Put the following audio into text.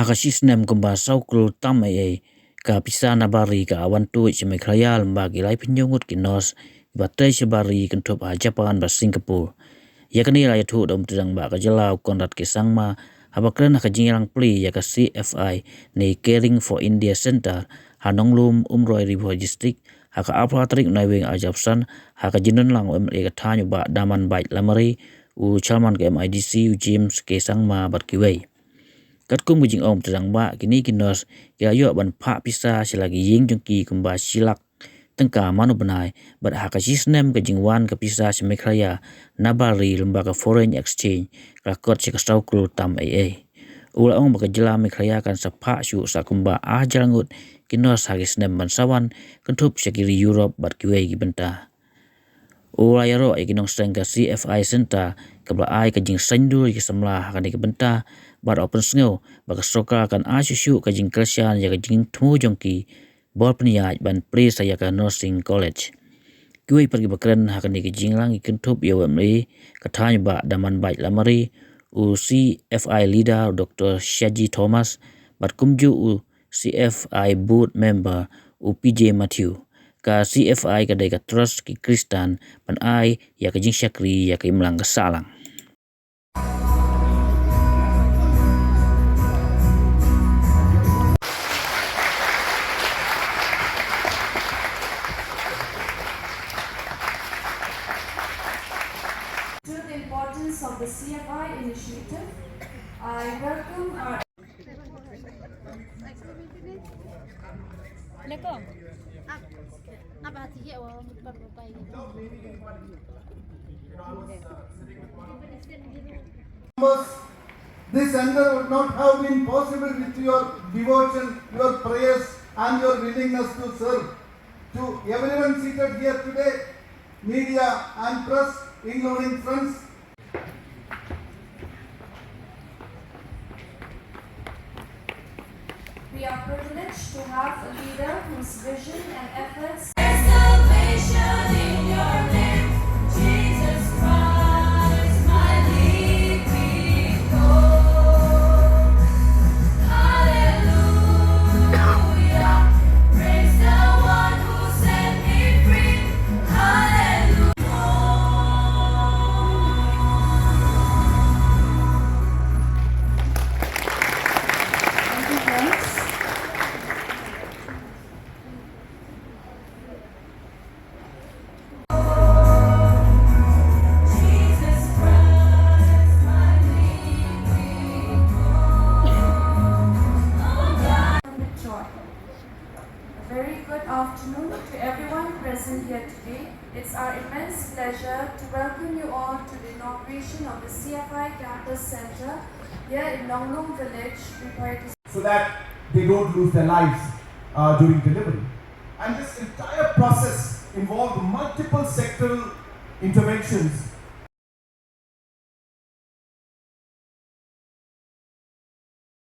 Hakashi Snem kumba Klur tam ka Pisa na bari ka awan tu Meghalaya lembagi lai Ngut kinos batai sebari kentup Japan ba Singapore. Yakni la yathu dom tudang ba ka jalau konrat ke sangma habakren ka jingrang pli ya ka CFI ni Caring for India Center Hanonglum Umroi River District haka apatrik naiwing ajapsan haka jinon lang ka thanyu ba daman bait lamari u chalman ke MIDC u James ke sangma batkiwei. Kat kum bijing om tudang ba kini kinos ya yo ban pha Pisa silagi ying jongki kumba silak tengka manu benai bat haka Snem ka jingwan ka Pisa Meghalaya nabari lembaga foreign exchange ka kot sikasau Klur tam ula ong baka jela Meghalaya kan sapha syu sakumba Ngut kinos hagi Snem ban sawan kentup syakiri Europe bat kiwei gibenta ula yaro ikinong strength ka CFI center kabla ai ka jing sandur ki samla ka ni benta bar open sngo baka soka kan asyusyu ka jing krasyan ya ka jing thu jongki bor pniaj ban place ya ka nursing college kui pergi bakren ha ka ni ka jing lang ikentup ya wemri ka thany ba daman bait lamari u CFI leader Dr. Shaji Thomas bat kumju u CFI board member u PJ Matthew ka CFI ka dai ka trust ki Kristan pan ai ya ka jing syakri ya ka imlang ka salang. To the importance of the CFI initiative, I welcome our This center would not have been possible with your devotion, your prayers and your willingness to serve. To everyone seated here today, media and press, including friends, we are privileged to have a leader whose vision and efforts Salvation in your name, Jesus Christ, my living hope. Hallelujah, praise the one who set me free. Hallelujah. Thank you, friends. Jesus Christ, my living hope. With joy. A very good afternoon to everyone present here today. It's our immense pleasure to welcome you all to the inauguration of the CFI Campus Center here in Nonglung Village, Prepare so that they don't lose their lives during delivery. And this entire process involved multiple sectoral interventions